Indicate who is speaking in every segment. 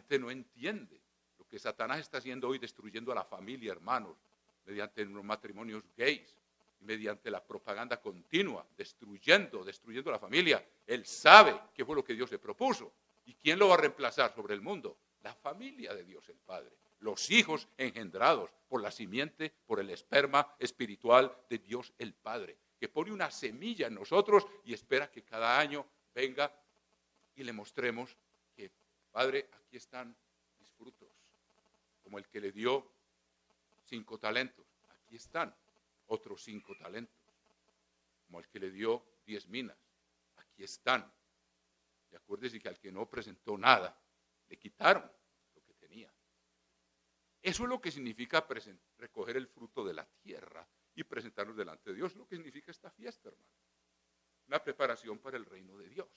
Speaker 1: gente no entiende lo que Satanás está haciendo hoy, destruyendo a la familia, hermanos, mediante los matrimonios gays, mediante la propaganda continua, destruyendo la familia. Él sabe qué fue lo que Dios le propuso. ¿Y quién lo va a reemplazar sobre el mundo? La familia de Dios el Padre. Los hijos engendrados por la simiente, por el esperma espiritual de Dios el Padre, que pone una semilla en nosotros y espera que cada año venga y le mostremos que, Padre, aquí están mis frutos, como el que le dio 5 talentos. Aquí están otros 5 talentos, como el que le dio 10 minas. Aquí están. Y acuérdese que al que no presentó nada, le quitaron lo que tenía. Eso es lo que significa recoger el fruto de la tierra y presentarnos delante de Dios. Es lo que significa esta fiesta, hermano. Una preparación para el reino de Dios,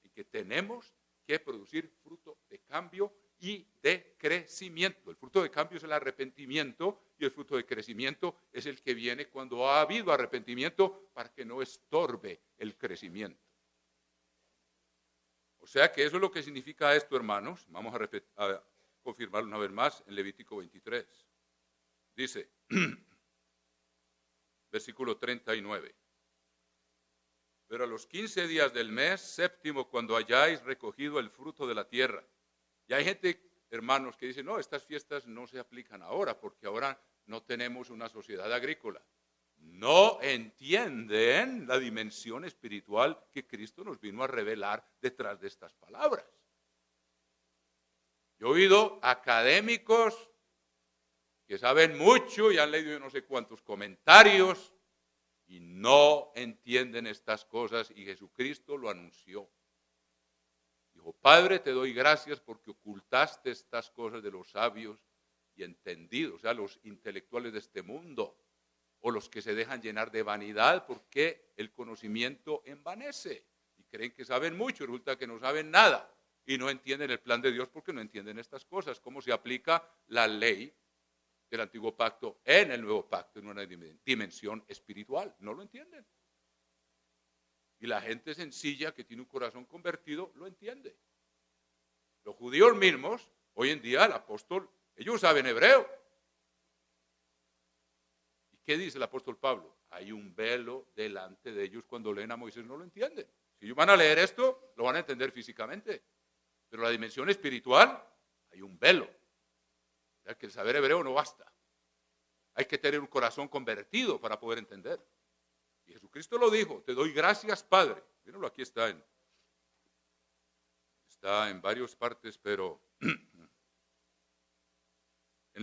Speaker 1: en que tenemos que producir fruto de cambio y de crecimiento. El fruto de cambio es el arrepentimiento y el fruto de crecimiento es el que viene cuando ha habido arrepentimiento para que no estorbe el crecimiento. O sea que eso es lo que significa esto, hermanos. Vamos a confirmarlo una vez más en Levítico 23. Dice, versículo 39. Pero a los 15 días del mes séptimo, cuando hayáis recogido el fruto de la tierra. Y hay gente, hermanos, que dice, no, estas fiestas no se aplican ahora, porque ahora no tenemos una sociedad agrícola. No entienden la dimensión espiritual que Cristo nos vino a revelar detrás de estas palabras. Yo he oído académicos que saben mucho y han leído no sé cuántos comentarios y no entienden estas cosas, y Jesucristo lo anunció. Dijo, Padre, te doy gracias porque ocultaste estas cosas de los sabios y entendidos, o sea, los intelectuales de este mundo, o los que se dejan llenar de vanidad, porque el conocimiento envanece y creen que saben mucho y resulta que no saben nada y no entienden el plan de Dios porque no entienden estas cosas, cómo se aplica la ley del antiguo pacto en el nuevo pacto, en una dimensión espiritual. No lo entienden. Y la gente sencilla que tiene un corazón convertido lo entiende. Los judíos mismos, hoy en día el apóstol, ellos saben hebreo. ¿Y qué dice el apóstol Pablo? Hay un velo delante de ellos cuando leen a Moisés, no lo entienden. Si ellos van a leer esto, lo van a entender físicamente. Pero la dimensión espiritual, hay un velo. O sea que el saber hebreo no basta. Hay que tener un corazón convertido para poder entender. Y Jesucristo lo dijo, te doy gracias, Padre. Mírenlo, aquí está en varias partes, pero en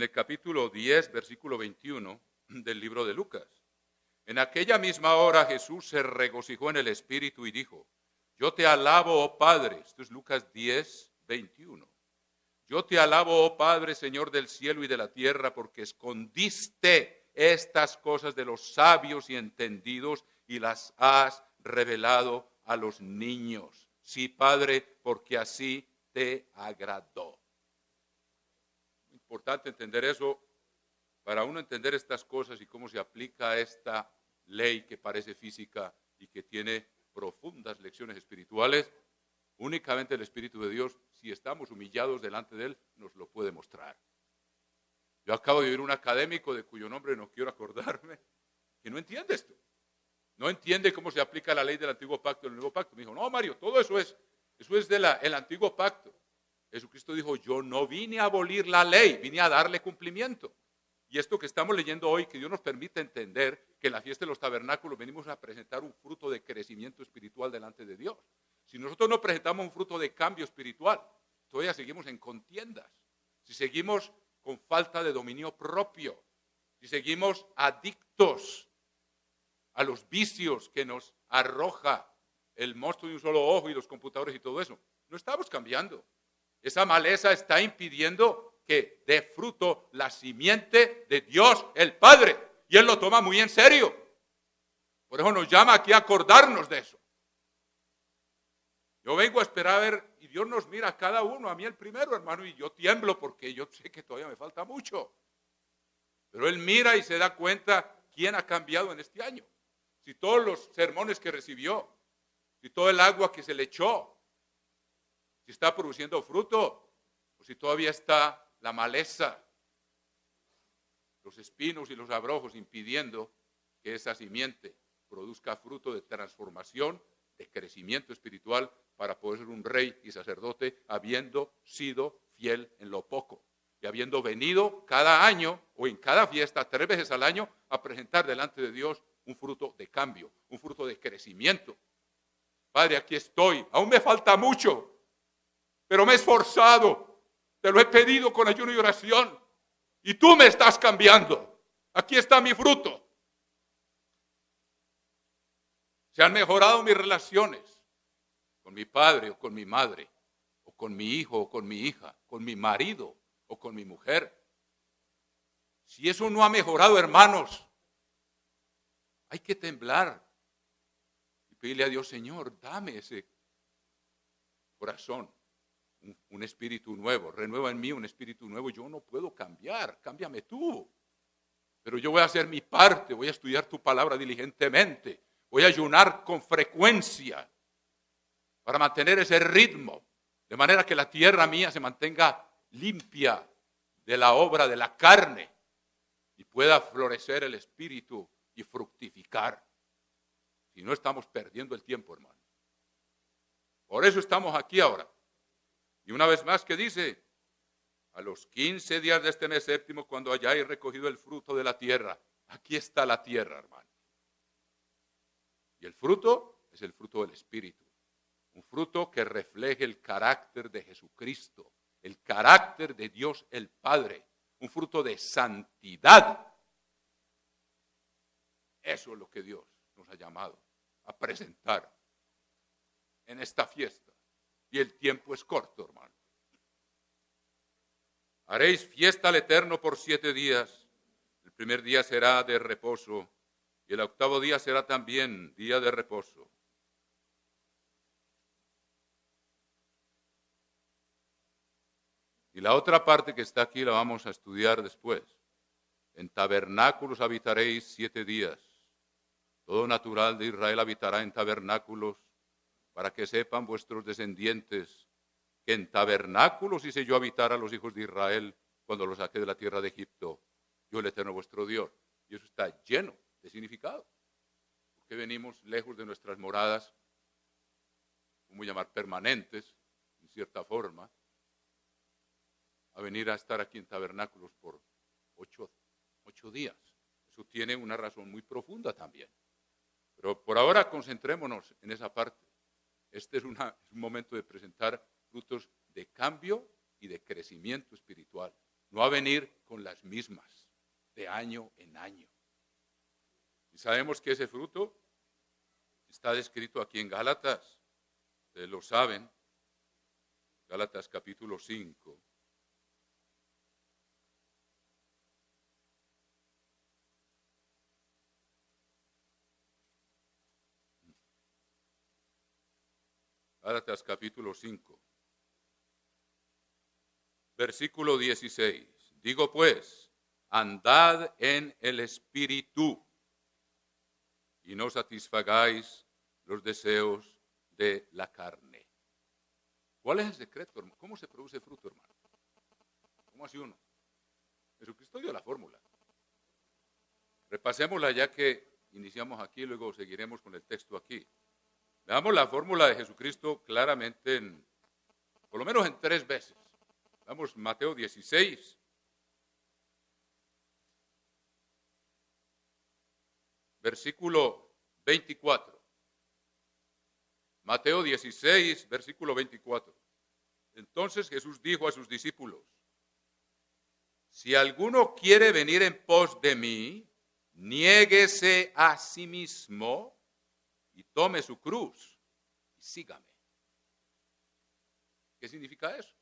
Speaker 1: el capítulo 10, versículo 21 del libro de Lucas. En aquella misma hora Jesús se regocijó en el Espíritu y dijo, yo te alabo, oh Padre. Esto es Lucas 10, 21. Yo te alabo, oh Padre, Señor del cielo y de la tierra, porque escondiste estas cosas de los sabios y entendidos y las has revelado a los niños. Sí, Padre, porque así te agradó. Importante entender eso, para uno entender estas cosas y cómo se aplica esta ley que parece física y que tiene profundas lecciones espirituales. Únicamente el Espíritu de Dios, si estamos humillados delante de Él, nos lo puede mostrar. Yo acabo de oír un académico de cuyo nombre no quiero acordarme, que no entiende esto. No entiende cómo se aplica la ley del antiguo pacto y el nuevo pacto. Me dijo, no, Mario, todo eso es del antiguo pacto. Jesucristo dijo, yo no vine a abolir la ley, vine a darle cumplimiento. Y esto que estamos leyendo hoy, que Dios nos permite entender que en la fiesta de los tabernáculos venimos a presentar un fruto de crecimiento espiritual delante de Dios. Si nosotros no presentamos un fruto de cambio espiritual, todavía seguimos en contiendas. Si seguimos con falta de dominio propio, si seguimos adictos a los vicios que nos arroja el monstruo de un solo ojo y los computadores y todo eso, no estamos cambiando. Esa maleza está impidiendo que dé fruto la simiente de Dios el Padre. Y Él lo toma muy en serio. Por eso nos llama aquí a acordarnos de eso. Yo vengo a esperar a ver, y Dios nos mira a cada uno, a mí el primero, hermano, y yo tiemblo porque yo sé que todavía me falta mucho. Pero Él mira y se da cuenta quién ha cambiado en este año. Si todos los sermones que recibió, si todo el agua que se le echó, si está produciendo fruto, o si todavía está la maleza, los espinos y los abrojos impidiendo que esa simiente produzca fruto de transformación, de crecimiento espiritual para poder ser un rey y sacerdote habiendo sido fiel en lo poco y habiendo venido cada año o en cada fiesta 3 veces al año a presentar delante de Dios un fruto de cambio, un fruto de crecimiento. Padre, aquí estoy, aún me falta mucho, pero me he esforzado, te lo he pedido con ayuno y oración y tú me estás cambiando. Aquí está mi fruto. Se han mejorado mis relaciones con mi padre o con mi madre, o con mi hijo o con mi hija, con mi marido o con mi mujer. Si eso no ha mejorado, hermanos, hay que temblar y pedirle a Dios, Señor, dame ese corazón, un espíritu nuevo, renueva en mí un espíritu nuevo. Yo no puedo cambiar, cámbiame tú. Pero yo voy a hacer mi parte, voy a estudiar tu palabra diligentemente, voy a ayunar con frecuencia para mantener ese ritmo, de manera que la tierra mía se mantenga limpia de la obra de la carne y pueda florecer el espíritu y fructificar. Si no, estamos perdiendo el tiempo, hermano. Por eso estamos aquí ahora. Y una vez más, ¿qué dice? A los 15 días de este mes séptimo, cuando hayáis recogido el fruto de la tierra. Aquí está la tierra, hermano. Y el fruto es el fruto del Espíritu. Un fruto que refleje el carácter de Jesucristo, el carácter de Dios el Padre. Un fruto de santidad. Eso es lo que Dios nos ha llamado a presentar en esta fiesta. Y el tiempo es corto, hermano. Haréis fiesta al Eterno por 7 días. El primer día será de reposo y el octavo día será también día de reposo. Y la otra parte que está aquí la vamos a estudiar después. En tabernáculos habitaréis 7 días. Todo natural de Israel habitará en tabernáculos, para que sepan vuestros descendientes que en tabernáculos hice yo habitar a los hijos de Israel cuando los saqué de la tierra de Egipto, yo el Eterno vuestro Dios. Y eso está lleno de significado, porque venimos lejos de nuestras moradas, como llamar permanentes, en cierta forma, a venir a estar aquí en tabernáculos por 8 días. Eso tiene una razón muy profunda también. Pero por ahora concentrémonos en esa parte. Este es un momento de presentar frutos de cambio y de crecimiento espiritual. No a venir con las mismas, de año en año. Y sabemos que ese fruto está descrito aquí en Gálatas. Ustedes lo saben. Gálatas capítulo 5. Gálatas capítulo 5, versículo 16. Digo pues, andad en el Espíritu y no satisfagáis los deseos de la carne. ¿Cuál es el secreto, hermano? ¿Cómo se produce fruto, hermano? ¿Cómo hace uno? Jesucristo dio la fórmula. Repasémosla ya que iniciamos aquí y luego seguiremos con el texto aquí. Veamos la fórmula de Jesucristo claramente, por lo menos en 3 veces. Veamos Mateo 16. Versículo 24. Mateo 16, versículo 24. Entonces Jesús dijo a sus discípulos, si alguno quiere venir en pos de mí, niéguese a sí mismo y tome su cruz y sígame. ¿Qué significa eso?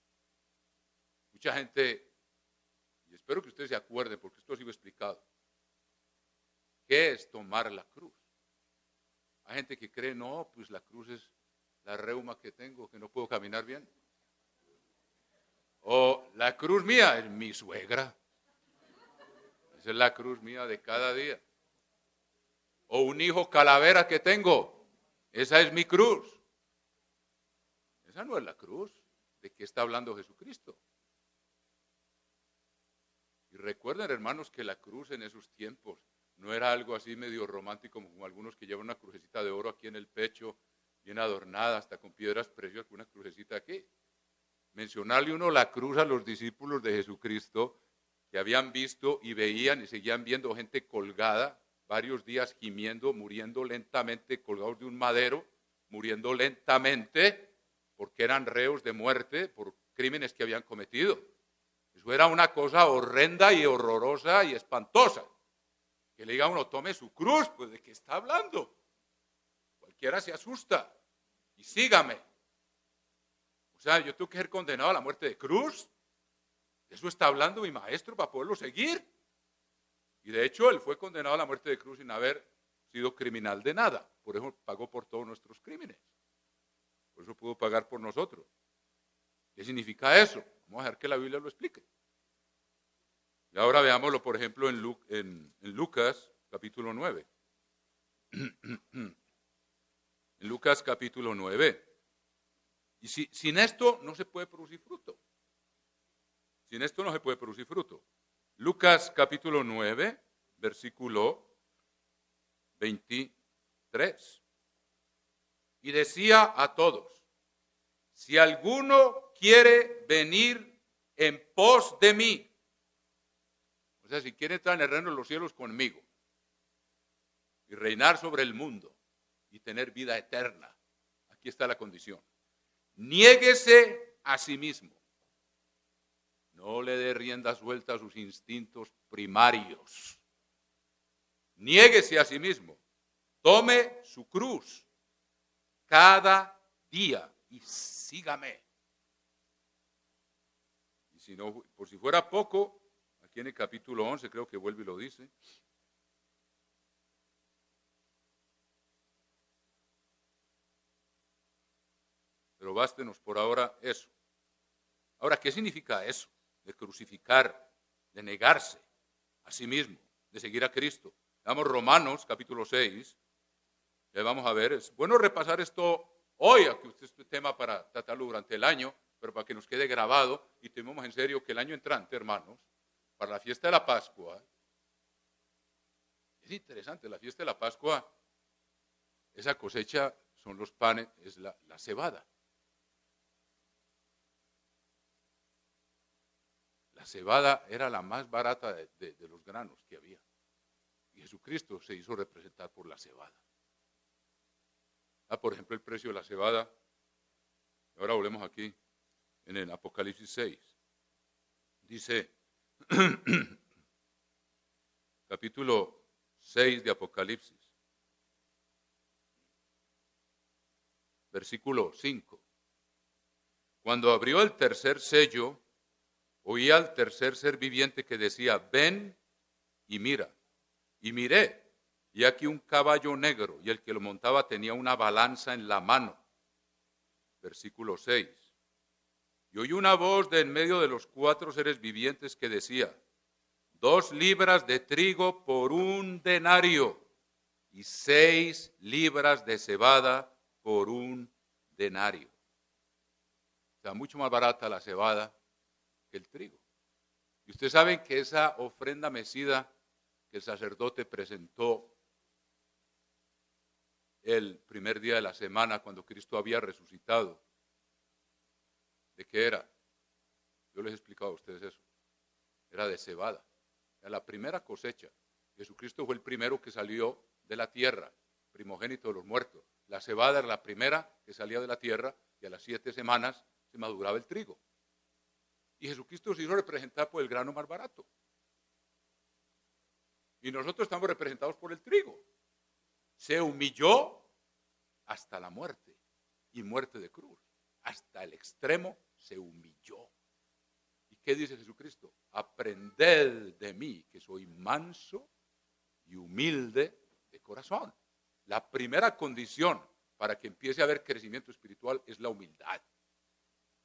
Speaker 1: Mucha gente, y espero que ustedes se acuerden porque esto ha sido explicado, ¿qué es tomar la cruz? Hay gente que cree, no, pues la cruz es la reuma que tengo, que no puedo caminar bien. O la cruz mía es mi suegra. Esa es la cruz mía de cada día. O un hijo calavera que tengo. Esa es mi cruz. Esa no es la cruz de que está hablando Jesucristo. Y recuerden, hermanos, que la cruz en esos tiempos no era algo así medio romántico como algunos que llevan una crucecita de oro aquí en el pecho, bien adornada, hasta con piedras preciosas, una crucecita aquí. Mencionarle uno la cruz a los discípulos de Jesucristo que habían visto y veían y seguían viendo gente colgada, varios días gimiendo, muriendo lentamente, colgados de un madero, muriendo lentamente porque eran reos de muerte por crímenes que habían cometido. Eso era una cosa horrenda y horrorosa y espantosa. Que le diga a uno, tome su cruz, pues ¿de qué está hablando? Cualquiera se asusta y sígame. O sea, yo tengo que ser condenado a la muerte de cruz. Eso está hablando mi maestro para poderlo seguir. Y de hecho, él fue condenado a la muerte de cruz sin haber sido criminal de nada. Por eso pagó por todos nuestros crímenes. Por eso pudo pagar por nosotros. ¿Qué significa eso? Vamos a dejar que la Biblia lo explique. Y ahora veámoslo, por ejemplo, en Lucas, capítulo 9. En Lucas, capítulo 9. Y sin esto no se puede producir fruto. Sin esto no se puede producir fruto. Lucas, capítulo 9, versículo 23. Y decía a todos, si alguno quiere venir en pos de mí, o sea, si quiere entrar en el reino de los cielos conmigo y reinar sobre el mundo y tener vida eterna, aquí está la condición. Niéguese a sí mismo. No le dé rienda suelta a sus instintos primarios. Niéguese a sí mismo. Tome su cruz cada día y sígame. Y si no, por si fuera poco, aquí en el capítulo 11 creo que vuelve y lo dice. Pero bástenos por ahora eso. Ahora, ¿qué significa eso? De crucificar, de negarse a sí mismo, de seguir a Cristo. Veamos Romanos capítulo 6. Ya vamos a ver, es bueno repasar esto hoy, aquí este tema para tratarlo durante el año, pero para que nos quede grabado y tomemos en serio que el año entrante, hermanos, para la fiesta de la Pascua, es interesante, la fiesta de la Pascua, esa cosecha son los panes, es la cebada. La cebada era la más barata de los granos que había. Y Jesucristo se hizo representar por la cebada. Por ejemplo, el precio de la cebada. Ahora volvemos aquí en el Apocalipsis 6. Dice, capítulo 6 de Apocalipsis, versículo 5. Cuando abrió el tercer sello, oí al tercer ser viviente que decía, ven y mira. Y miré, y aquí un caballo negro, y el que lo montaba tenía una balanza en la mano. Versículo 6. Y oí una voz de en medio de los cuatro seres vivientes que decía, 2 libras de trigo por 1 denario, y 6 libras de cebada por 1 denario. O sea, mucho más barata la cebada que el trigo. Y ustedes saben que esa ofrenda mecida que el sacerdote presentó el primer día de la semana cuando Cristo había resucitado, ¿de qué era? Yo les he explicado a ustedes eso. Era de cebada. Era la primera cosecha. Jesucristo fue el primero que salió de la tierra, primogénito de los muertos. La cebada era la primera que salía de la tierra y a las 7 semanas se maduraba el trigo. Y Jesucristo se hizo representar por el grano más barato. Y nosotros estamos representados por el trigo. Se humilló hasta la muerte y muerte de cruz. Hasta el extremo se humilló. ¿Y qué dice Jesucristo? Aprended de mí, que soy manso y humilde de corazón. La primera condición para que empiece a haber crecimiento espiritual es la humildad.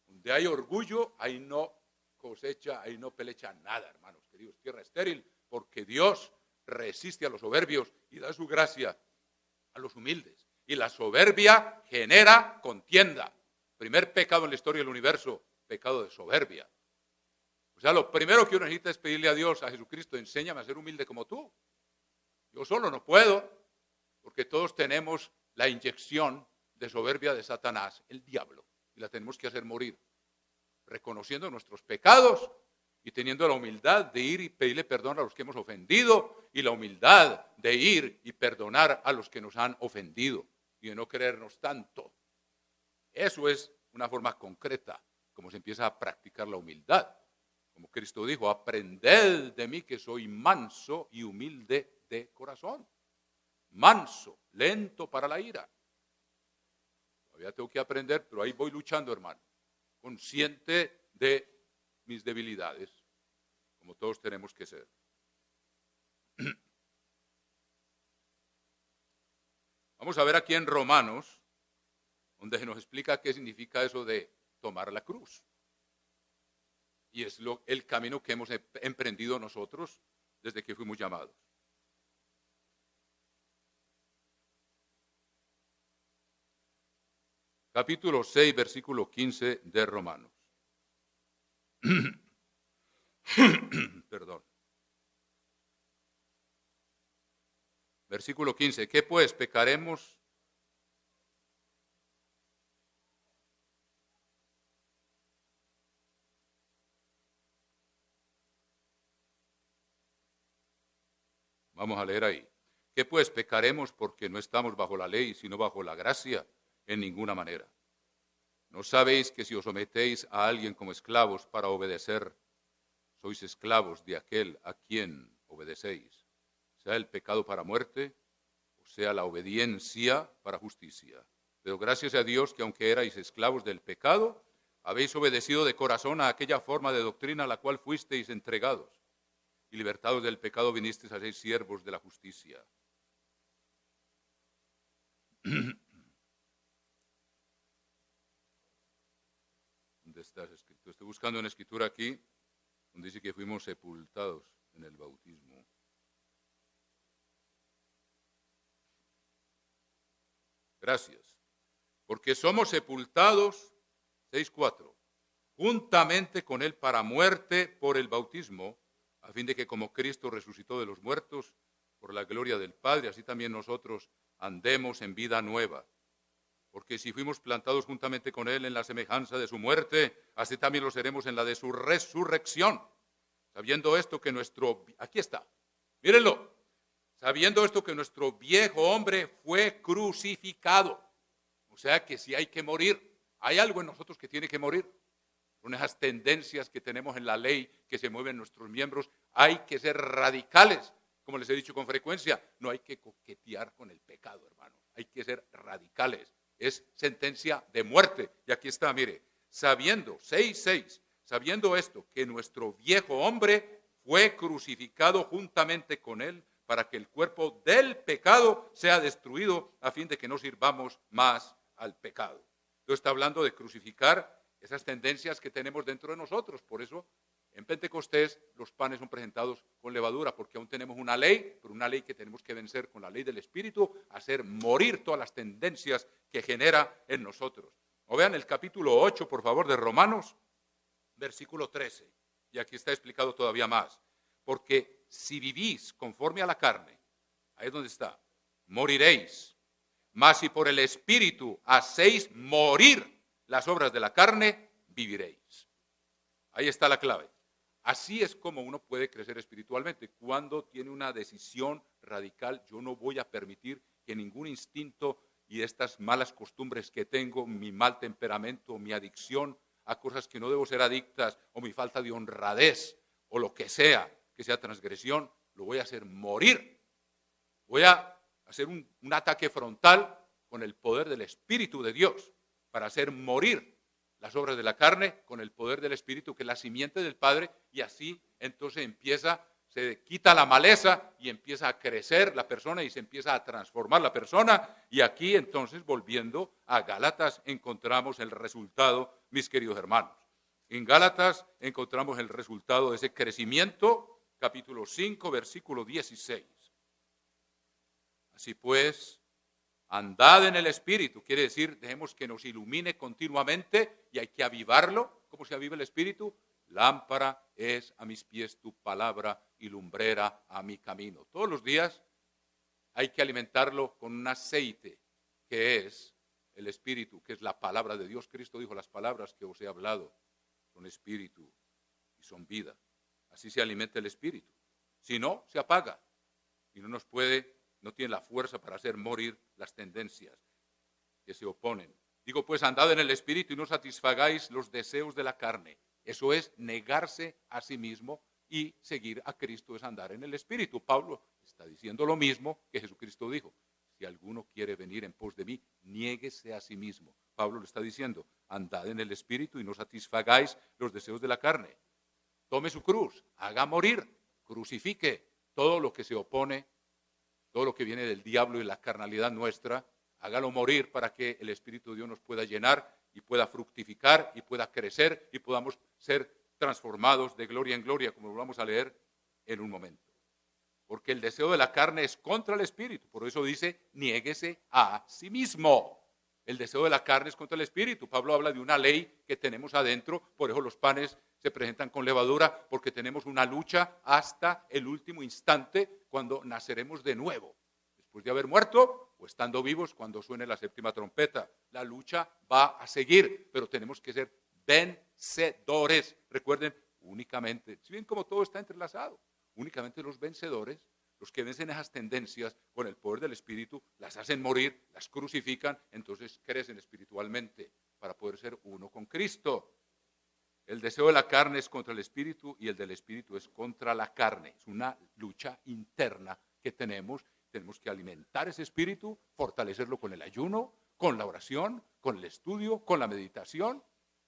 Speaker 1: Donde hay orgullo, ahí no cosecha, ahí no pelecha nada, hermanos queridos. Tierra estéril, porque Dios resiste a los soberbios y da su gracia a los humildes. Y la soberbia genera contienda. Primer pecado en la historia del universo, pecado de soberbia. O sea, lo primero que uno necesita es pedirle a Dios, a Jesucristo, enséñame a ser humilde como tú. Yo solo no puedo, porque todos tenemos la inyección de soberbia de Satanás, el diablo, y la tenemos que hacer morir, reconociendo nuestros pecados y teniendo la humildad de ir y pedirle perdón a los que hemos ofendido y la humildad de ir y perdonar a los que nos han ofendido y de no creernos tanto. Eso es una forma concreta como se empieza a practicar la humildad. Como Cristo dijo, aprended de mí que soy manso y humilde de corazón. Manso, lento para la ira. Todavía tengo que aprender, pero ahí voy luchando, hermano. Consciente de mis debilidades, como todos tenemos que ser. Vamos a ver aquí en Romanos, donde se nos explica qué significa eso de tomar la cruz. Y es el camino que hemos emprendido nosotros desde que fuimos llamados. Capítulo 6, versículo 15 de Romanos. Perdón. Versículo 15. ¿Qué pues? ¿Pecaremos? Vamos a leer ahí. ¿Qué pues? ¿Pecaremos porque no estamos bajo la ley, sino bajo la gracia? En ninguna manera. ¿No sabéis que si os sometéis a alguien como esclavos para obedecer, sois esclavos de aquel a quien obedecéis? Sea el pecado para muerte, o sea la obediencia para justicia. Pero gracias a Dios que aunque erais esclavos del pecado, habéis obedecido de corazón a aquella forma de doctrina a la cual fuisteis entregados. Y libertados del pecado vinisteis a ser siervos de la justicia. ¿Dónde estás escrito? Estoy buscando una escritura aquí donde dice que fuimos sepultados en el bautismo. Gracias. Porque somos sepultados, 6:4, juntamente con él para muerte por el bautismo, a fin de que como Cristo resucitó de los muertos por la gloria del Padre, así también nosotros andemos en vida nueva. Porque si fuimos plantados juntamente con él en la semejanza de su muerte, así también lo seremos en la de su resurrección. Sabiendo esto que aquí está, mírenlo, sabiendo esto que nuestro viejo hombre fue crucificado. O sea que si hay que morir, hay algo en nosotros que tiene que morir. Son esas tendencias que tenemos en la ley que se mueven en nuestros miembros. Hay que ser radicales, como les he dicho con frecuencia. No hay que coquetear con el pecado, hermanos. Hay que ser radicales. Es sentencia de muerte. Y aquí está, mire, sabiendo, 6:6, sabiendo esto, que nuestro viejo hombre fue crucificado juntamente con él para que el cuerpo del pecado sea destruido a fin de que no sirvamos más al pecado. Entonces está hablando de crucificar esas tendencias que tenemos dentro de nosotros. Por eso en Pentecostés los panes son presentados con levadura, porque aún tenemos una ley, pero una ley que tenemos que vencer con la ley del Espíritu, hacer morir todas las tendencias que genera en nosotros. O vean el capítulo 8, por favor, de Romanos, versículo 13. Y aquí está explicado todavía más. Porque si vivís conforme a la carne, ahí es donde está, moriréis. Mas si por el Espíritu hacéis morir las obras de la carne, viviréis. Ahí está la clave. Así es como uno puede crecer espiritualmente, cuando tiene una decisión radical. Yo no voy a permitir que ningún instinto y estas malas costumbres que tengo, mi mal temperamento, mi adicción a cosas que no debo ser adictas, o mi falta de honradez, o lo que sea transgresión, lo voy a hacer morir. Voy a hacer un ataque frontal con el poder del Espíritu de Dios, para hacer morir las obras de la carne con el poder del Espíritu, que es la simiente del Padre, y así entonces se quita la maleza y empieza a crecer la persona y se empieza a transformar la persona. Y aquí entonces, volviendo a Gálatas, encontramos el resultado, mis queridos hermanos. En Gálatas encontramos el resultado de ese crecimiento, capítulo 5, versículo 16. Así pues, andad en el Espíritu, quiere decir, dejemos que nos ilumine continuamente y hay que avivarlo. ¿Cómo se aviva el Espíritu? Lámpara es a mis pies tu palabra y lumbrera a mi camino. Todos los días hay que alimentarlo con un aceite que es el Espíritu, que es la palabra de Dios. Cristo dijo, las palabras que os he hablado son espíritu y son vida. Así se alimenta el Espíritu. Si no, se apaga y no tiene la fuerza para hacer morir las tendencias que se oponen. Digo, pues andad en el Espíritu y no satisfagáis los deseos de la carne. Eso es negarse a sí mismo y seguir a Cristo es andar en el Espíritu. Pablo está diciendo lo mismo que Jesucristo dijo. Si alguno quiere venir en pos de mí, niéguese a sí mismo. Pablo le está diciendo, andad en el Espíritu y no satisfagáis los deseos de la carne. Tome su cruz, haga morir, crucifique todo lo que se opone, todo lo que viene del diablo y la carnalidad nuestra, hágalo morir para que el Espíritu de Dios nos pueda llenar y pueda fructificar y pueda crecer y podamos ser transformados de gloria en gloria, como lo vamos a leer en un momento. Porque el deseo de la carne es contra el Espíritu. Por eso dice, niéguese a sí mismo. El deseo de la carne es contra el Espíritu. Pablo habla de una ley que tenemos adentro. Por eso los panes se presentan con levadura, porque tenemos una lucha hasta el último instante cuando naceremos de nuevo. Después de haber muerto o estando vivos cuando suene la séptima trompeta. La lucha va a seguir, pero tenemos que ser vencedores. Recuerden, únicamente, si bien como todo está entrelazado, únicamente los vencedores, los que vencen esas tendencias con el poder del Espíritu, las hacen morir, las crucifican, entonces crecen espiritualmente para poder ser uno con Cristo. El deseo de la carne es contra el Espíritu y el del Espíritu es contra la carne. Es una lucha interna que tenemos. Tenemos que alimentar ese Espíritu, fortalecerlo con el ayuno, con la oración, con el estudio, con la meditación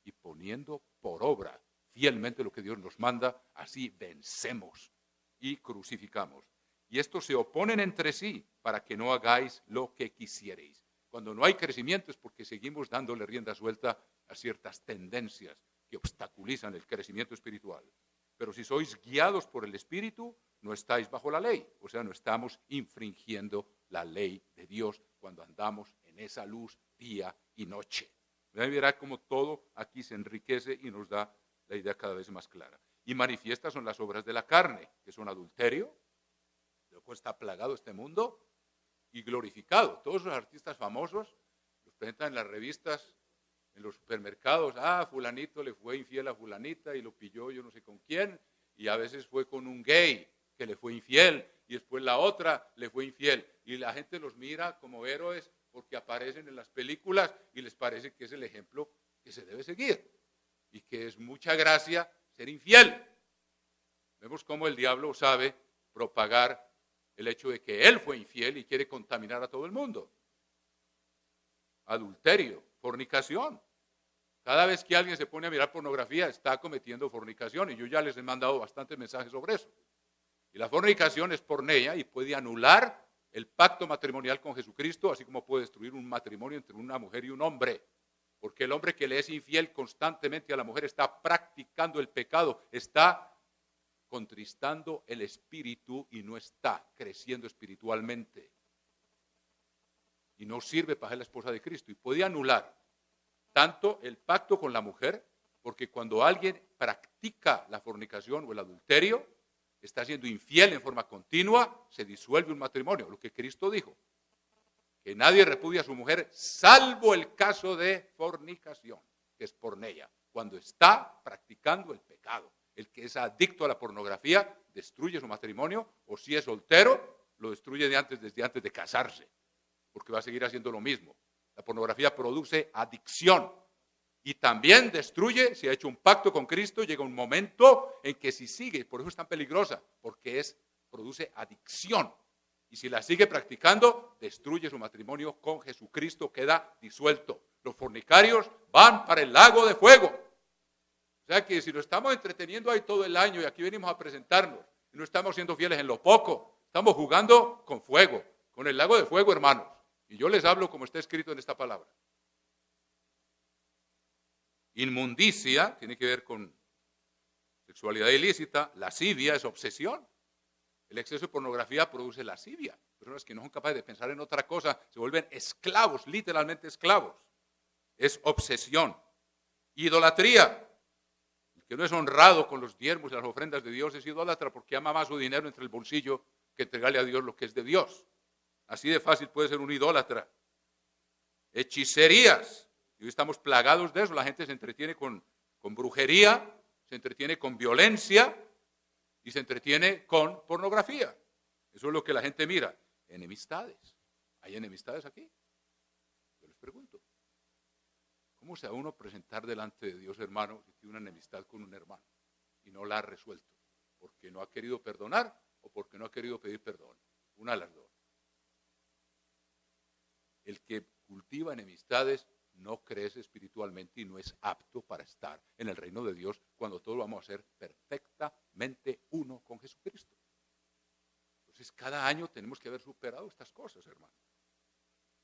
Speaker 1: y poniendo por obra fielmente lo que Dios nos manda. Así vencemos y crucificamos. Y estos se oponen entre sí para que no hagáis lo que quisierais. Cuando no hay crecimiento es porque seguimos dándole rienda suelta a ciertas tendencias que obstaculizan el crecimiento espiritual. Pero si sois guiados por el Espíritu, no estáis bajo la ley. O sea, no estamos infringiendo la ley de Dios cuando andamos en esa luz día y noche. Verá cómo todo aquí se enriquece y nos da la idea cada vez más clara. Y manifiestas son las obras de la carne, que son adulterio, de lo cual está plagado este mundo, y glorificado. Todos los artistas famosos los presentan en las revistas, en los supermercados. Fulanito le fue infiel a fulanita y lo pilló yo no sé con quién, y a veces fue con un gay que le fue infiel, y después la otra le fue infiel. Y la gente los mira como héroes porque aparecen en las películas y les parece que es el ejemplo que se debe seguir, y que es mucha gracia ser infiel. Vemos cómo el diablo sabe propagar el hecho de que él fue infiel y quiere contaminar a todo el mundo. Adulterio, fornicación. Cada vez que alguien se pone a mirar pornografía está cometiendo fornicación, y yo ya les he mandado bastantes mensajes sobre eso. Y la fornicación es porneia y puede anular el pacto matrimonial con Jesucristo, así como puede destruir un matrimonio entre una mujer y un hombre. Porque el hombre que le es infiel constantemente a la mujer está practicando el pecado, está contristando el espíritu y no está creciendo espiritualmente. Y no sirve para ser la esposa de Cristo. Y puede anular tanto el pacto con la mujer, porque cuando alguien practica la fornicación o el adulterio, está siendo infiel en forma continua, se disuelve un matrimonio. Lo que Cristo dijo, que nadie repudia a su mujer, salvo el caso de fornicación, que es porneia, cuando está practicando el pecado. El que es adicto a la pornografía destruye su matrimonio, o si es soltero, lo destruye desde antes de casarse, porque va a seguir haciendo lo mismo. La pornografía produce adicción y también destruye. Si ha hecho un pacto con Cristo, llega un momento en que si sigue, por eso es tan peligrosa, porque produce adicción. Y si la sigue practicando, destruye su matrimonio con Jesucristo, queda disuelto. Los fornicarios van para el lago de fuego. O sea que si lo estamos entreteniendo ahí todo el año y aquí venimos a presentarnos, y no estamos siendo fieles en lo poco, estamos jugando con fuego, con el lago de fuego, hermanos. Y yo les hablo como está escrito en esta palabra. Inmundicia tiene que ver con sexualidad ilícita. Lascivia es obsesión. El exceso de pornografía produce lascivia. Personas que no son capaces de pensar en otra cosa se vuelven esclavos, literalmente esclavos. Es obsesión. Idolatría. que no es honrado con los diezmos y las ofrendas de Dios es idólatra porque ama más su dinero entre el bolsillo que entregarle a Dios lo que es de Dios. Así de fácil puede ser un idólatra. Hechicerías. Y hoy estamos plagados de eso. La gente se entretiene con brujería, se entretiene con violencia y se entretiene con pornografía. Eso es lo que la gente mira. Enemistades. ¿Hay enemistades aquí? Yo les pregunto. ¿Cómo se va uno a presentar delante de Dios, hermano, si tiene una enemistad con un hermano y no la ha resuelto? ¿Porque no ha querido perdonar o porque no ha querido pedir perdón? Una de las dos. El que cultiva enemistades no crece espiritualmente y no es apto para estar en el reino de Dios cuando todos vamos a ser perfectamente uno con Jesucristo. Entonces, cada año tenemos que haber superado estas cosas, hermano.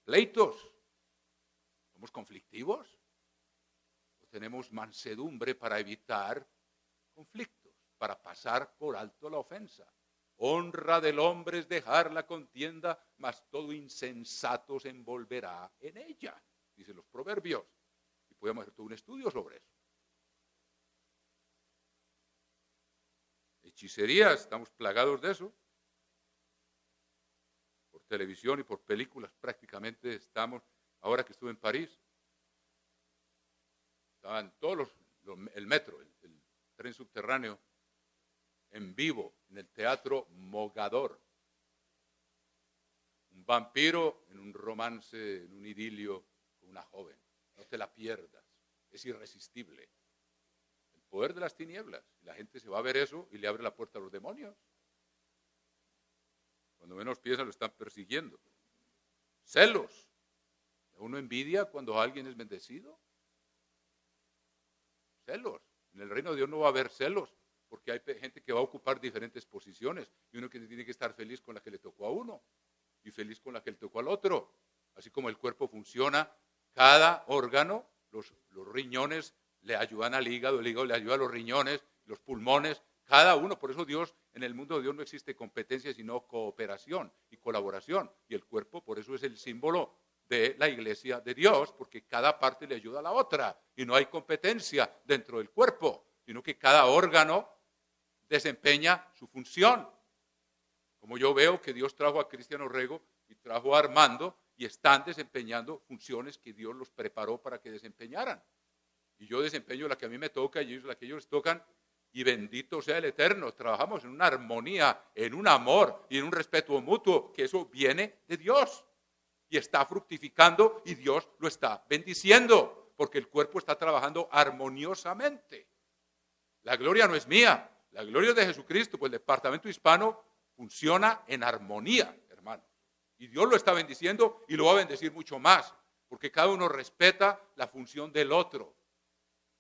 Speaker 1: Pleitos. ¿Somos conflictivos? ¿O tenemos mansedumbre para evitar conflictos, para pasar por alto la ofensa? Honra del hombre es dejar la contienda, mas todo insensato se envolverá en ella, dicen los proverbios. Y podemos hacer todo un estudio sobre eso. Hechicerías, estamos plagados de eso. Por televisión y por películas prácticamente estamos. Ahora que estuve en París, estaban todos el metro, el tren subterráneo, en vivo, en el teatro Mogador. Un vampiro en un romance, en un idilio con una joven. No te la pierdas, es irresistible. El poder de las tinieblas. La gente se va a ver eso y le abre la puerta a los demonios. Cuando menos piensa lo están persiguiendo. Celos. ¿Uno envidia cuando alguien es bendecido? Celos. En el reino de Dios no va a haber celos, porque hay gente que va a ocupar diferentes posiciones y uno que tiene que estar feliz con la que le tocó a uno y feliz con la que le tocó al otro. Así como el cuerpo funciona, cada órgano, los riñones le ayudan al hígado, el hígado le ayuda a los riñones, los pulmones, cada uno. Por eso Dios, en el mundo de Dios no existe competencia, sino cooperación y colaboración. Y el cuerpo, por eso es el símbolo de la iglesia de Dios, porque cada parte le ayuda a la otra y no hay competencia dentro del cuerpo, sino que cada órgano desempeña su función. Como yo veo que Dios trajo a Cristian Orrego y trajo a Armando y están desempeñando funciones que Dios los preparó para que desempeñaran. Y yo desempeño la que a mí me toca y ellos la que ellos les tocan, y bendito sea el Eterno. Trabajamos en una armonía, en un amor y en un respeto mutuo, que eso viene de Dios. Y está fructificando y Dios lo está bendiciendo, porque el cuerpo está trabajando armoniosamente. La gloria no es mía, la gloria es de Jesucristo, pues el departamento hispano funciona en armonía, hermano. Y Dios lo está bendiciendo y lo va a bendecir mucho más, porque cada uno respeta la función del otro.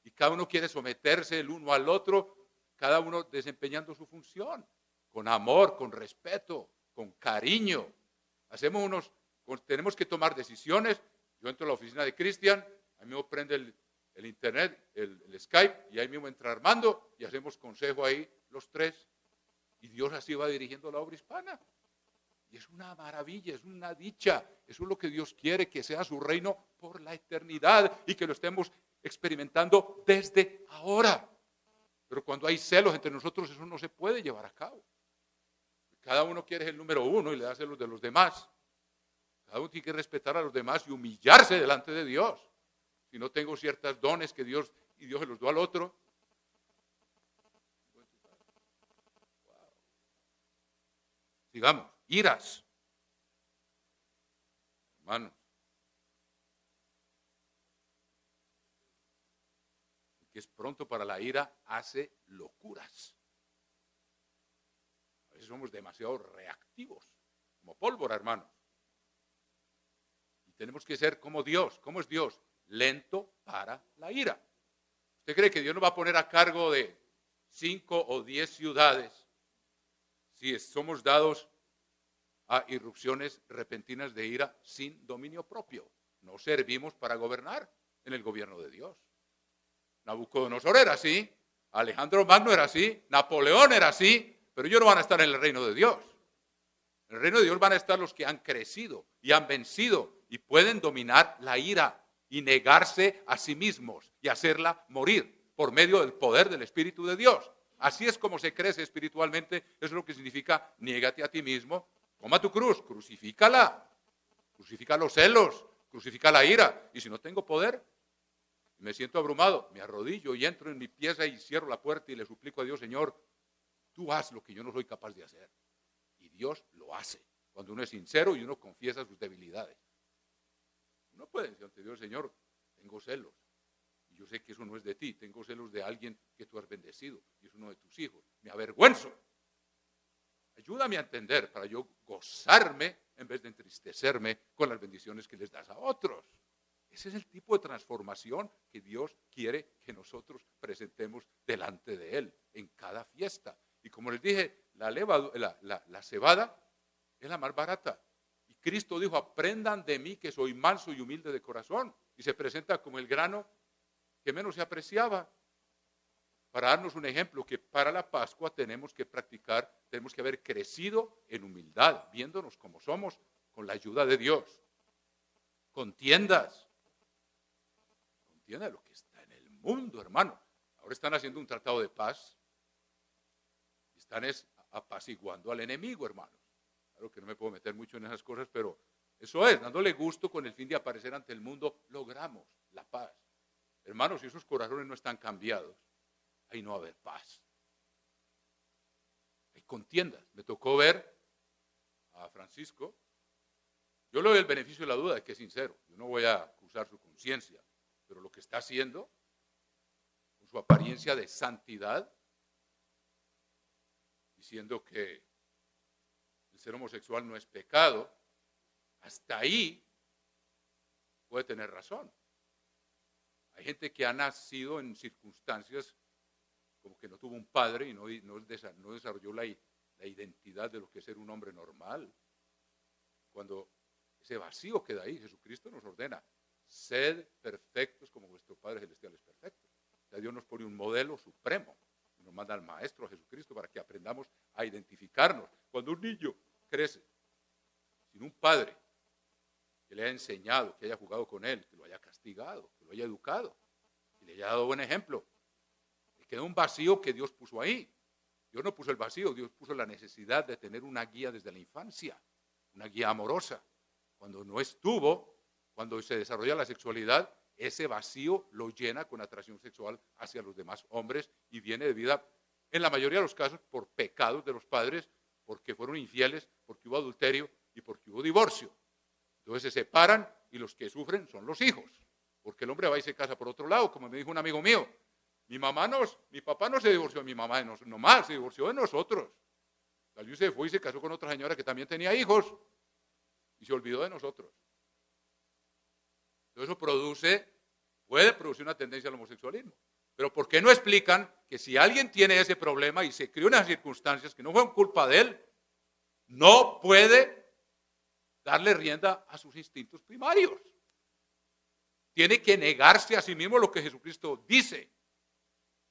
Speaker 1: Y cada uno quiere someterse el uno al otro, cada uno desempeñando su función, con amor, con respeto, con cariño. Tenemos que tomar decisiones. Yo entro a la oficina de Cristian, a mí me prende el internet, el Skype, y ahí mismo entra Armando y hacemos consejo ahí los tres. Y Dios así va dirigiendo la obra hispana. Y es una maravilla, es una dicha. Eso es lo que Dios quiere, que sea su reino por la eternidad y que lo estemos experimentando desde ahora. Pero cuando hay celos entre nosotros, eso no se puede llevar a cabo. Cada uno quiere ser el número uno y le da celos de los demás. Cada uno tiene que respetar a los demás y humillarse delante de Dios. Si no tengo ciertos dones que Dios se los dio al otro. Sigamos, iras. Hermanos. El que es pronto para la ira hace locuras. A veces somos demasiado reactivos, como pólvora, hermanos. Y tenemos que ser como Dios. ¿Cómo es Dios? Lento para la ira. ¿Usted cree que Dios nos va a poner a cargo de 5 o 10 ciudades si somos dados a irrupciones repentinas de ira sin dominio propio? No servimos para gobernar en el gobierno de Dios. Nabucodonosor era así, Alejandro Magno era así, Napoleón era así, pero ellos no van a estar en el reino de Dios. En el reino de Dios van a estar los que han crecido y han vencido y pueden dominar la ira y negarse a sí mismos y hacerla morir. por medio del poder del Espíritu de Dios. Así es como se crece espiritualmente. Eso es lo que significa niégate a ti mismo, toma tu cruz, crucifícala, crucifica los celos, crucifica la ira. Y si no tengo poder, me siento abrumado, me arrodillo y entro en mi pieza y cierro la puerta y le suplico a Dios, Señor, tú haz lo que yo no soy capaz de hacer. Y Dios lo hace, cuando uno es sincero y uno confiesa sus debilidades. Uno puede decir ante Dios, Señor, tengo celos. Y yo sé que eso no es de ti, tengo celos de alguien que tú has bendecido y es uno de tus hijos. Me avergüenzo. Ayúdame a entender para yo gozarme en vez de entristecerme con las bendiciones que les das a otros. Ese es el tipo de transformación que Dios quiere que nosotros presentemos delante de Él en cada fiesta. Y como les dije, la cebada es la más barata. Y Cristo dijo, aprendan de mí que soy manso y humilde de corazón. Y se presenta como el grano que menos se apreciaba. Para darnos un ejemplo, que para la Pascua tenemos que practicar, tenemos que haber crecido en humildad, viéndonos como somos, con la ayuda de Dios. Contiendas. Contienda lo que está en el mundo, hermano. Ahora están haciendo un tratado de paz. Están apaciguando al enemigo, hermanos. Claro que no me puedo meter mucho en esas cosas, pero eso es, dándole gusto con el fin de aparecer ante el mundo, logramos la paz. Hermanos, si esos corazones no están cambiados, ahí no va a haber paz. Hay contiendas. Me tocó ver a Francisco. Yo le doy el beneficio de la duda de que es sincero. Yo no voy a acusar su conciencia, pero lo que está haciendo, con su apariencia de santidad, diciendo que el ser homosexual no es pecado, hasta ahí puede tener razón. Hay gente que ha nacido en circunstancias como que no tuvo un padre y no desarrolló la identidad de lo que es ser un hombre normal. Cuando ese vacío queda ahí, Jesucristo nos ordena, sed perfectos como vuestro Padre Celestial es perfecto. O sea, Dios nos pone un modelo supremo y nos manda al Maestro Jesucristo para que aprendamos a identificarnos. Cuando un niño crece sin un padre que le haya enseñado, que haya jugado con él, que lo haya castigado, que lo haya educado, que le haya dado buen ejemplo, le queda un vacío que Dios puso ahí. Dios no puso el vacío, Dios puso la necesidad de tener una guía desde la infancia, una guía amorosa. Cuando no estuvo, cuando se desarrolla la sexualidad, ese vacío lo llena con atracción sexual hacia los demás hombres y viene debida, en la mayoría de los casos, por pecados de los padres, porque fueron infieles, porque hubo adulterio y porque hubo divorcio. Entonces se separan y los que sufren son los hijos, porque el hombre va y se casa por otro lado, como me dijo un amigo mío. Mi papá no se divorció de mi mamá, nomás se divorció de nosotros. Salió y se fue y se casó con otra señora que también tenía hijos y se olvidó de nosotros. Entonces eso puede producir una tendencia al homosexualismo. Pero ¿por qué no explican que si alguien tiene ese problema y se crió en unas circunstancias que no fueron culpa de él, no puede darle rienda a sus instintos primarios? Tiene que negarse a sí mismo lo que Jesucristo dice.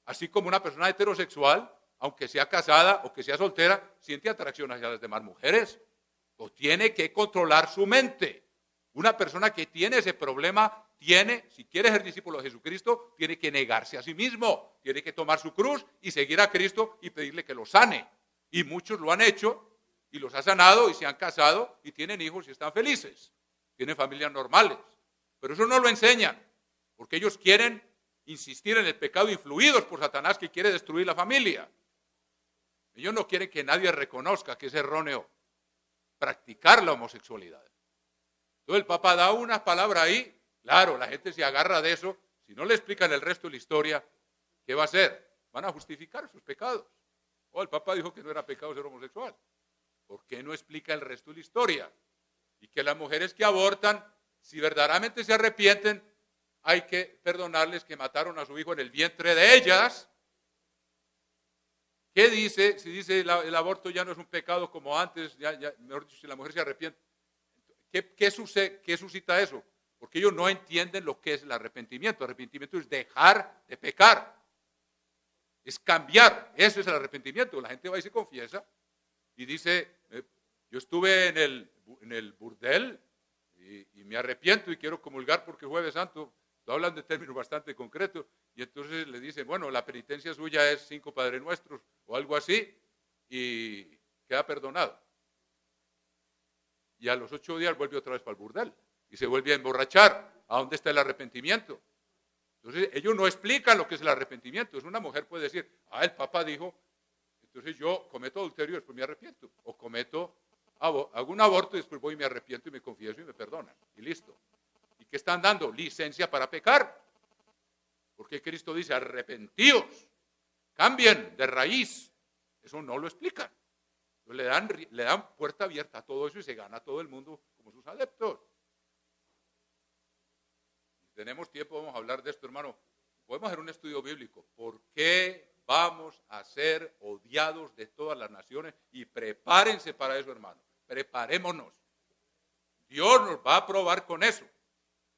Speaker 1: Así como una persona heterosexual, aunque sea casada o que sea soltera, siente atracción hacia las demás mujeres. O tiene que controlar su mente. Una persona que tiene ese problema, si quiere ser discípulo de Jesucristo, tiene que negarse a sí mismo. Tiene que tomar su cruz y seguir a Cristo y pedirle que lo sane. Y muchos lo han hecho y los ha sanado y se han casado y tienen hijos y están felices. Tienen familias normales. Pero eso no lo enseñan, porque ellos quieren insistir en el pecado influidos por Satanás que quiere destruir la familia. Ellos no quieren que nadie reconozca que es erróneo practicar la homosexualidad. Entonces el Papa da una palabra ahí, claro, la gente se agarra de eso, si no le explican el resto de la historia, ¿qué va a hacer? Van a justificar sus pecados. El Papa dijo que no era pecado ser homosexual. ¿Por qué no explica el resto de la historia? Y que las mujeres que abortan, si verdaderamente se arrepienten, hay que perdonarles que mataron a su hijo en el vientre de ellas. ¿Qué dice? Si dice el aborto ya no es un pecado como antes, mejor dicho, si la mujer se arrepiente. ¿Qué suscita eso? Porque ellos no entienden lo que es el arrepentimiento. El arrepentimiento es dejar de pecar. Es cambiar. Eso es el arrepentimiento. La gente va y se confiesa y dice, yo estuve en el burdel y me arrepiento y quiero comulgar porque Jueves Santo. hablan de términos bastante concretos, y entonces le dicen, bueno, la penitencia suya es 5 Padres Nuestros o algo así, y queda perdonado. Y a los 8 días vuelve otra vez para el burdel, y se vuelve a emborrachar. ¿A dónde está el arrepentimiento? Entonces, ellos no explican lo que es el arrepentimiento. Una mujer puede decir, el Papa dijo, entonces yo cometo adulterio y después me arrepiento, o hago un aborto y después voy y me arrepiento y me confieso y me perdonan, y listo. ¿Y qué están dando? Licencia para pecar. Porque Cristo dice, arrepentíos, cambien de raíz. Eso no lo explican. Entonces le dan puerta abierta a todo eso y se gana a todo el mundo como sus adeptos. Si tenemos tiempo, vamos a hablar de esto, hermano. Podemos hacer un estudio bíblico. ¿Por qué vamos a ser odiados de todas las naciones? Y prepárense para eso, hermano. Preparémonos. Dios nos va a probar con eso.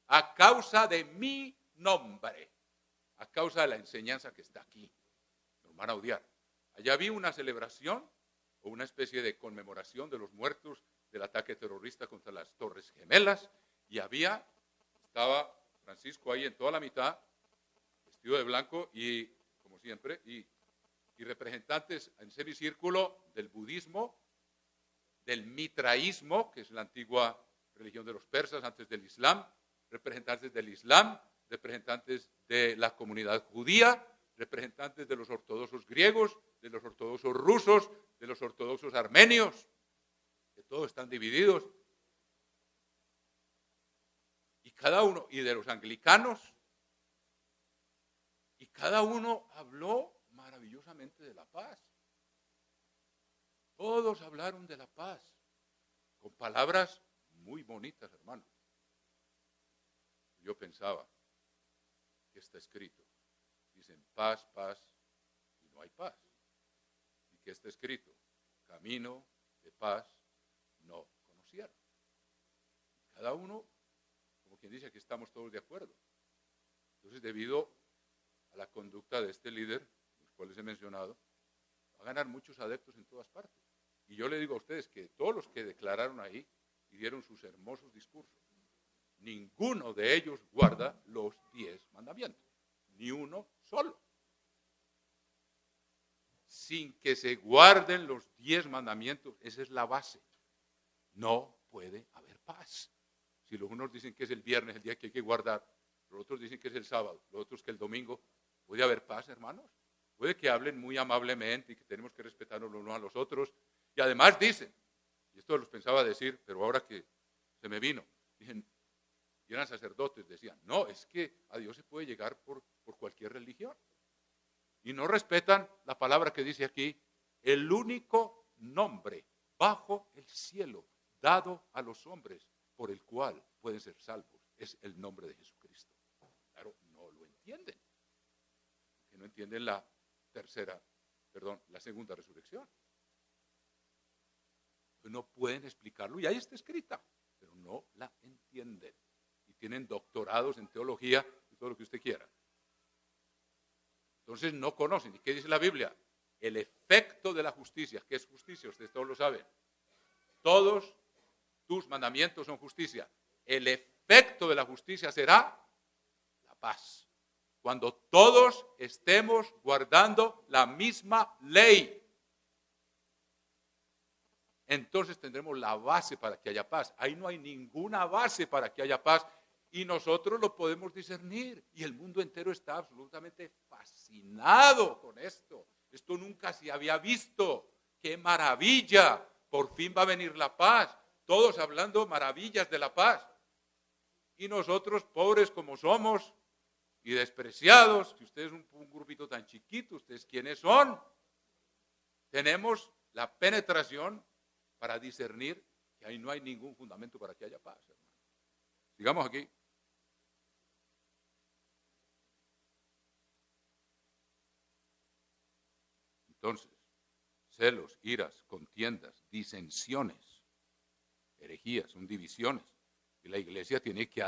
Speaker 1: A causa de mi nombre. A causa de la enseñanza que está aquí. Nos van a odiar. Allá vi una celebración o una especie de conmemoración de los muertos del ataque terrorista contra las Torres Gemelas. Y estaba Francisco ahí en toda la mitad, vestido de blanco y, como siempre, y representantes en semicírculo del budismo, del mitraísmo, que es la antigua religión de los persas antes del Islam, representantes del Islam, representantes de la comunidad judía, representantes de los ortodoxos griegos, de los ortodoxos rusos, de los ortodoxos armenios, que todos están divididos. Y cada uno, y de los anglicanos, y cada uno habló maravillosamente de la paz. Todos hablaron de la paz, con palabras muy bonitas, hermano. Yo pensaba, ¿qué está escrito? Dicen paz, paz, y no hay paz. ¿Y qué está escrito? Camino de paz no conocieron. Cada uno, como quien dice, aquí estamos todos de acuerdo. Entonces, debido a la conducta de este líder, los cuales he mencionado, va a ganar muchos adeptos en todas partes. Y yo le digo a ustedes que todos los que declararon ahí y dieron sus hermosos discursos, ninguno de ellos guarda los 10 mandamientos, ni uno solo. Sin que se guarden los 10 mandamientos, esa es la base. No puede haber paz. Si los unos dicen que es el viernes, el día que hay que guardar, los otros dicen que es el sábado, los otros que el domingo, ¿puede haber paz, hermanos? Puede que hablen muy amablemente y que tenemos que respetarnos los unos a los otros. Y además dicen, y esto los pensaba decir, pero ahora que se me vino, dicen, y eran sacerdotes, decían, no, es que a Dios se puede llegar por cualquier religión. Y no respetan la palabra que dice aquí, el único nombre bajo el cielo dado a los hombres por el cual pueden ser salvos, es el nombre de Jesucristo. Claro, no lo entienden. Que no entienden la segunda resurrección. No pueden explicarlo y ahí está escrita, pero no la entienden. Y tienen doctorados en teología y todo lo que usted quiera. Entonces no conocen. ¿Y qué dice la Biblia? El efecto de la justicia. ¿Qué es justicia? Ustedes todos lo saben. Todos tus mandamientos son justicia. El efecto de la justicia será la paz. Cuando todos estemos guardando la misma ley, entonces tendremos la base para que haya paz. Ahí no hay ninguna base para que haya paz y nosotros lo podemos discernir y el mundo entero está absolutamente fascinado con esto. Esto nunca se había visto. ¡Qué maravilla! Por fin va a venir la paz. Todos hablando maravillas de la paz. Y nosotros, pobres como somos y despreciados, si ustedes un grupito tan chiquito, ¿ustedes quiénes son? Tenemos la penetración para discernir que ahí no hay ningún fundamento para que haya paz, hermano. Sigamos aquí. Entonces, celos, iras, contiendas, disensiones, herejías, son divisiones. Y la iglesia tiene que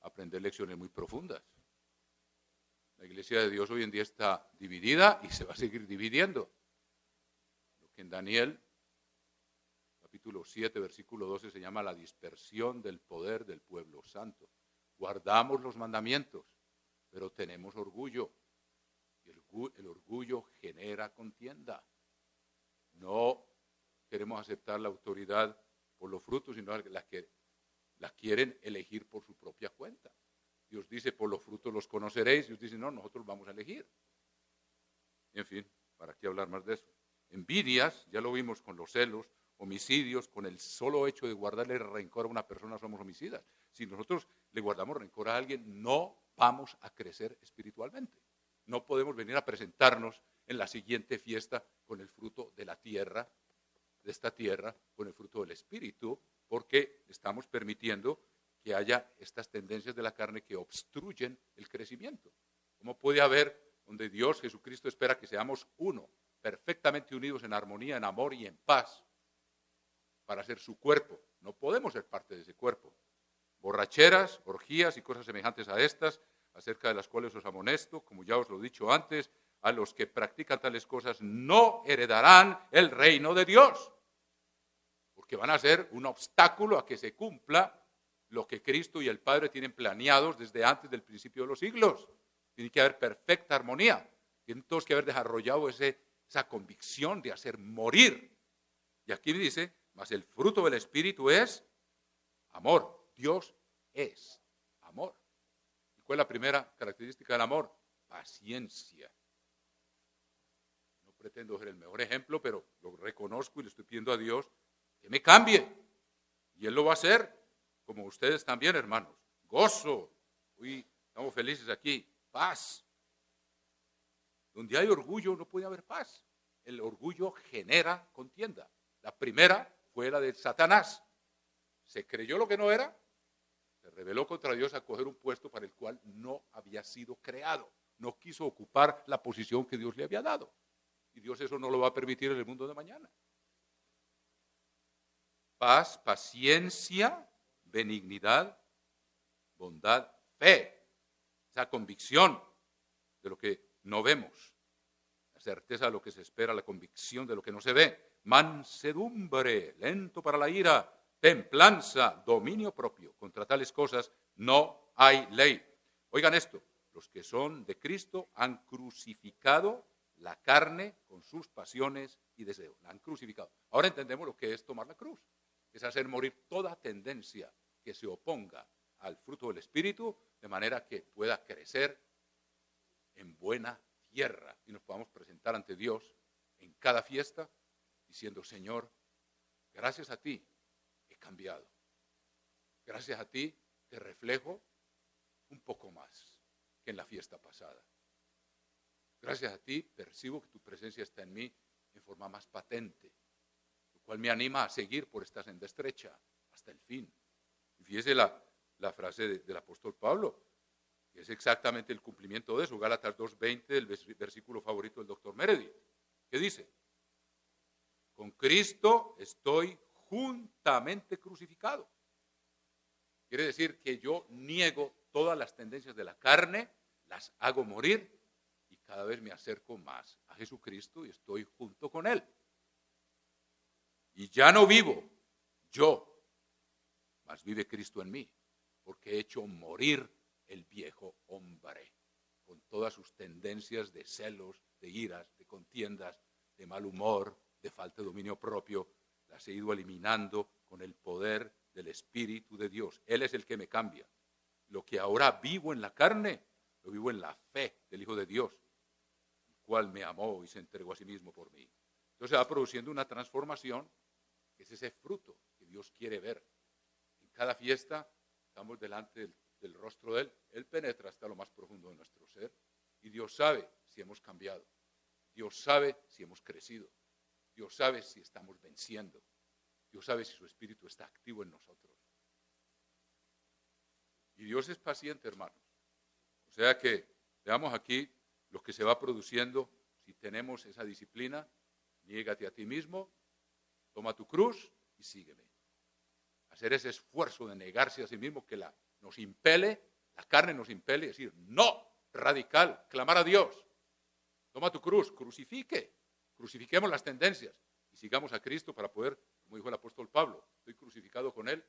Speaker 1: aprender lecciones muy profundas. La iglesia de Dios hoy en día está dividida y se va a seguir dividiendo. Lo que en Daniel capítulo 7, versículo 12, se llama la dispersión del poder del pueblo santo. guardamos los mandamientos, pero tenemos orgullo. Y el orgullo genera contienda. No queremos aceptar la autoridad por los frutos, sino la que la quieren elegir por su propia cuenta. Dios dice, por los frutos los conoceréis. Dios dice, no, nosotros vamos a elegir. En fin, ¿para qué hablar más de eso? Envidias, ya lo vimos con los celos, homicidios, con el solo hecho de guardarle rencor a una persona somos homicidas. Si nosotros le guardamos rencor a alguien, no vamos a crecer espiritualmente. No podemos venir a presentarnos en la siguiente fiesta con el fruto de la tierra, de esta tierra, con el fruto del Espíritu, porque estamos permitiendo que haya estas tendencias de la carne que obstruyen el crecimiento. ¿Cómo puede haber donde Dios, Jesucristo, espera que seamos uno, perfectamente unidos en armonía, en amor y en paz, para ser su cuerpo? No podemos ser parte de ese cuerpo. Borracheras, orgías y cosas semejantes a estas, acerca de las cuales os amonesto, como ya os lo he dicho antes, a los que practican tales cosas no heredarán el reino de Dios, porque van a ser un obstáculo a que se cumpla lo que Cristo y el Padre tienen planeados desde antes del principio de los siglos. Tiene que haber perfecta armonía, tienen todos que haber desarrollado esa convicción de hacer morir. Y aquí dice, mas el fruto del Espíritu es amor. Dios es amor. ¿Y cuál es la primera característica del amor? Paciencia. No pretendo ser el mejor ejemplo, pero lo reconozco y le estoy pidiendo a Dios que me cambie. Y Él lo va a hacer, como ustedes también, hermanos. Gozo. Hoy estamos felices aquí. Paz. Donde hay orgullo no puede haber paz. El orgullo genera contienda. La primera fue la de Satanás. Se creyó lo que no era, se rebeló contra Dios a coger un puesto para el cual no había sido creado. No quiso ocupar la posición que Dios le había dado. Y Dios eso no lo va a permitir en el mundo de mañana. Paz, paciencia, benignidad, bondad, fe. Esa convicción de lo que no vemos. La certeza de lo que se espera, la convicción de lo que no se ve. Mansedumbre, lento para la ira, templanza, dominio propio. Contra tales cosas no hay ley. Oigan esto, los que son de Cristo han crucificado la carne con sus pasiones y deseos. La han crucificado. Ahora entendemos lo que es tomar la cruz. Es hacer morir toda tendencia que se oponga al fruto del Espíritu, de manera que pueda crecer en buena tierra y nos podamos presentar ante Dios en cada fiesta diciendo, Señor, gracias a ti he cambiado. Gracias a ti te reflejo un poco más que en la fiesta pasada. Gracias a ti percibo que tu presencia está en mí en forma más patente, lo cual me anima a seguir por esta senda estrecha hasta el fin. Y fíjese la frase del apóstol Pablo, que es exactamente el cumplimiento de eso, Gálatas 2:20, el versículo favorito del doctor Meredith, que dice, con Cristo estoy juntamente crucificado. Quiere decir que yo niego todas las tendencias de la carne, las hago morir y cada vez me acerco más a Jesucristo y estoy junto con Él. Y ya no vivo yo, mas vive Cristo en mí, porque he hecho morir el viejo hombre, con todas sus tendencias de celos, de iras, de contiendas, de mal humor, de falta de dominio propio, las he ido eliminando con el poder del Espíritu de Dios. Él es el que me cambia. Lo que ahora vivo en la carne, lo vivo en la fe del Hijo de Dios, el cual me amó y se entregó a sí mismo por mí. Entonces va produciendo una transformación, que es ese fruto que Dios quiere ver. En cada fiesta estamos delante del rostro de Él. Él penetra hasta lo más profundo de nuestro ser y Dios sabe si hemos cambiado. Dios sabe si hemos crecido. Dios sabe si estamos venciendo. Dios sabe si su Espíritu está activo en nosotros. Y Dios es paciente, hermanos. O sea que veamos aquí lo que se va produciendo si tenemos esa disciplina. Niégate a ti mismo, toma tu cruz y sígueme. Hacer ese esfuerzo de negarse a sí mismo que nos impele, la carne nos impele, decir no, radical, clamar a Dios. Toma tu cruz, crucifiquemos las tendencias y sigamos a Cristo para poder, como dijo el apóstol Pablo, estoy crucificado con Él,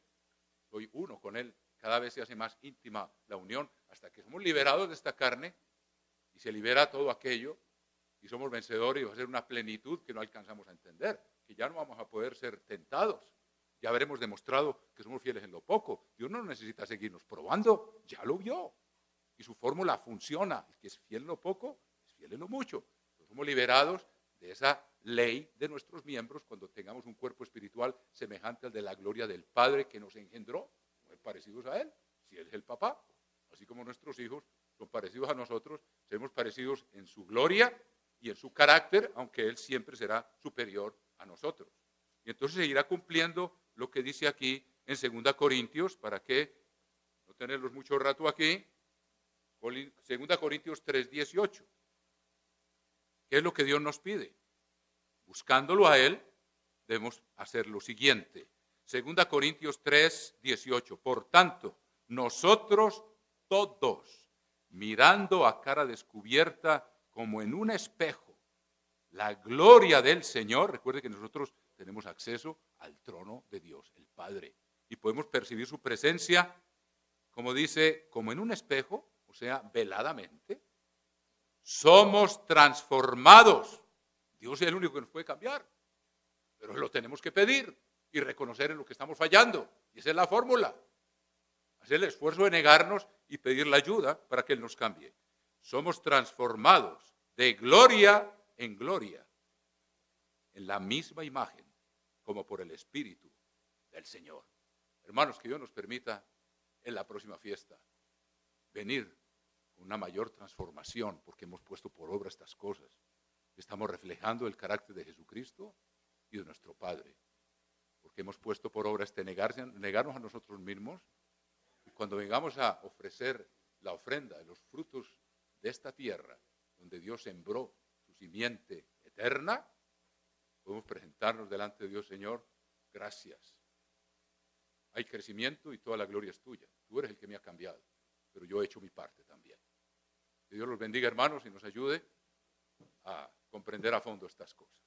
Speaker 1: soy uno con Él cada vez se hace más íntima la unión hasta que somos liberados de esta carne y se libera todo aquello y somos vencedores y va a ser una plenitud que no alcanzamos a entender, que ya no vamos a poder ser tentados. Ya habremos demostrado que somos fieles en lo poco. Dios no necesita seguirnos probando, ya lo vio. Y su fórmula funciona. El que es fiel en lo poco, es fiel en lo mucho. Entonces somos liberados de esa ley de nuestros miembros cuando tengamos un cuerpo espiritual semejante al de la gloria del Padre que nos engendró, muy parecidos a Él, si Él es el papá. Así como nuestros hijos son parecidos a nosotros, seremos parecidos en su gloria y en su carácter, aunque Él siempre será superior a nosotros. Y entonces se irá cumpliendo lo que dice aquí en 2 Corintios, para que no tenerlos mucho rato aquí, 2 Corintios 3:18. ¿Qué es lo que Dios nos pide? Buscándolo a Él, debemos hacer lo siguiente. 2 Corintios 3:18. Por tanto, nosotros todos, mirando a cara descubierta como en un espejo, la gloria del Señor, recuerde que nosotros tenemos acceso al trono de Dios, el Padre, y podemos percibir su presencia, como dice, como en un espejo, o sea, veladamente. Somos transformados. Dios es el único que nos puede cambiar, pero lo tenemos que pedir y reconocer en lo que estamos fallando, y esa es la fórmula. Hacer el esfuerzo de negarnos y pedir la ayuda para que Él nos cambie. Somos transformados de gloria en gloria, en la misma imagen, como por el Espíritu del Señor. Hermanos, que Dios nos permita en la próxima fiesta venir con una mayor transformación, porque hemos puesto por obra estas cosas. Estamos reflejando el carácter de Jesucristo y de nuestro Padre, porque hemos puesto por obra negarnos a nosotros mismos, y cuando vengamos a ofrecer la ofrenda de los frutos de esta tierra, donde Dios sembró su simiente eterna, podemos presentarnos delante de Dios. Señor, gracias. Hay crecimiento y toda la gloria es tuya. Tú eres el que me ha cambiado, pero yo he hecho mi parte también. Que Dios los bendiga, hermanos, y nos ayude a comprender a fondo estas cosas.